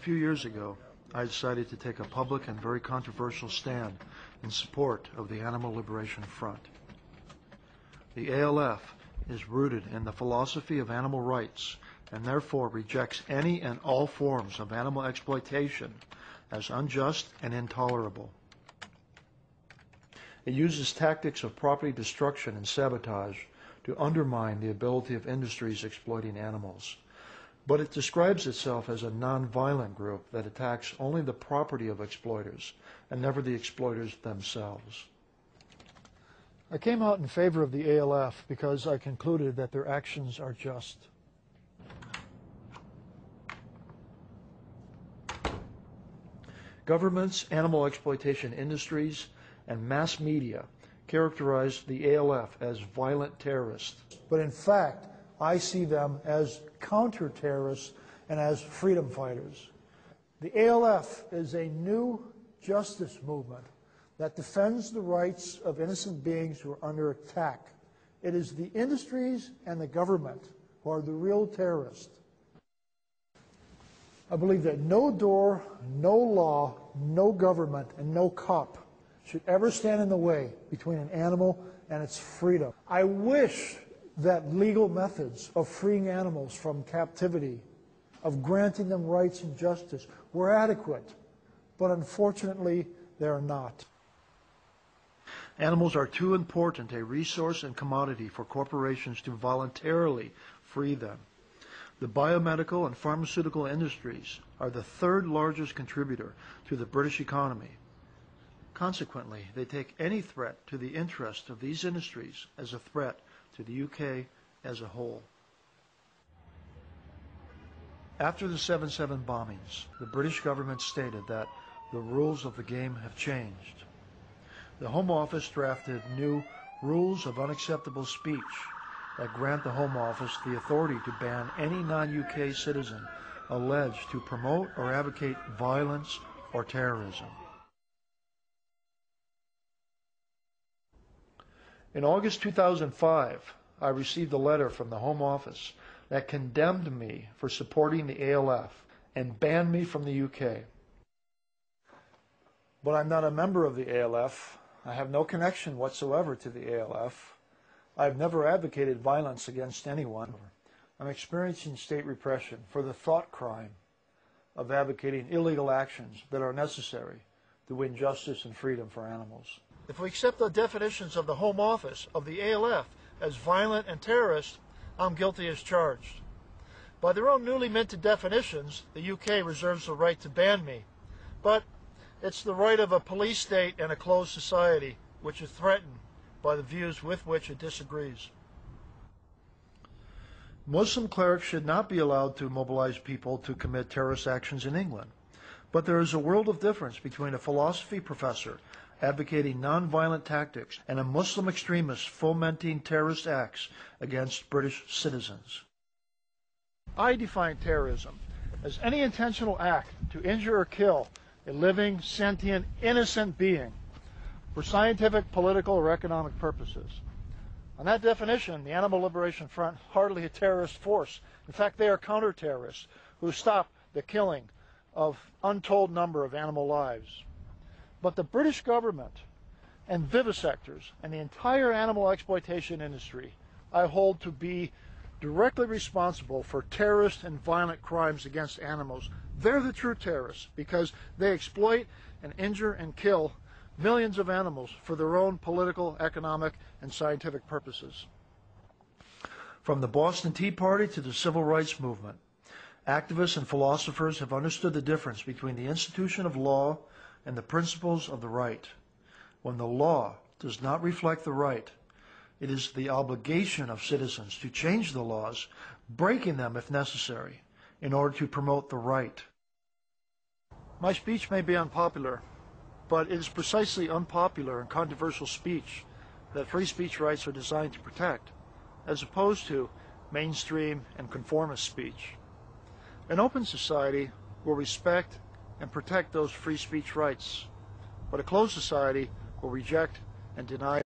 few years ago, I decided to take a public and very controversial stand in support of the Animal Liberation Front. The ALF is rooted in the philosophy of animal rights and therefore rejects any and all forms of animal exploitation as unjust and intolerable. It uses tactics of property destruction and sabotage to undermine the ability of industries exploiting animals. But it describes itself as a nonviolent group that attacks only the property of exploiters and never the exploiters themselves. I came out in favor of the ALF because I concluded that their actions are just. Governments, animal exploitation industries, and mass media characterize the ALF as violent terrorists. But in fact, I see them as counter-terrorists and as freedom fighters. The ALF is a new justice movement that defends the rights of innocent beings who are under attack. It is the industries and the government who are the real terrorists. I believe that no door, no law, no government, and no cop should ever stand in the way between an animal and its freedom. I wish that legal methods of freeing animals from captivity, of granting them rights and justice, were adequate, but unfortunately they are not. Animals are too important a resource and commodity for corporations to voluntarily free them. The biomedical and pharmaceutical industries are the third largest contributor to the British economy. Consequently, they take any threat to the interest of these industries as a threat to the UK as a whole. After the 7/7 bombings, the British government stated that the rules of the game have changed. The Home Office drafted new rules of unacceptable speech that grant the Home Office the authority to ban any non-UK citizen alleged to promote or advocate violence or terrorism. In August 2005, I received a letter from the Home Office that condemned me for supporting the ALF and banned me from the UK. But I'm not a member of the ALF. I have no connection whatsoever to the ALF. I've never advocated violence against anyone. I'm experiencing state repression for the thought crime of advocating illegal actions that are necessary to win justice and freedom for animals. If we accept the definitions of the Home Office of the ALF as violent and terrorist, I'm guilty as charged. By their own newly minted definitions, the UK reserves the right to ban me. But it's the right of a police state and a closed society which is threatened by the views with which it disagrees. Muslim clerics should not be allowed to mobilize people to commit terrorist actions in England. But there is a world of difference between a philosophy professor advocating nonviolent tactics and a Muslim extremist fomenting terrorist acts against British citizens. I define terrorism as any intentional act to injure or kill a living, sentient, innocent being for scientific, political, or economic purposes. On that definition, the Animal Liberation Front hardly a terrorist force. In fact, they are counter-terrorists who stop the killing of untold number of animal lives. But the British government and vivisectors and the entire animal exploitation industry I hold to be directly responsible for terrorist and violent crimes against animals. They're the true terrorists because they exploit and injure and kill millions of animals for their own political, economic, and scientific purposes. From the Boston Tea Party to the Civil Rights Movement, activists and philosophers have understood the difference between the institution of law and the principles of the right. When the law does not reflect the right, it is the obligation of citizens to change the laws, breaking them if necessary, in order to promote the right. My speech may be unpopular, but it is precisely unpopular and controversial speech that free speech rights are designed to protect, as opposed to mainstream and conformist speech. An open society will respect and protect those free speech rights, but a closed society will reject and deny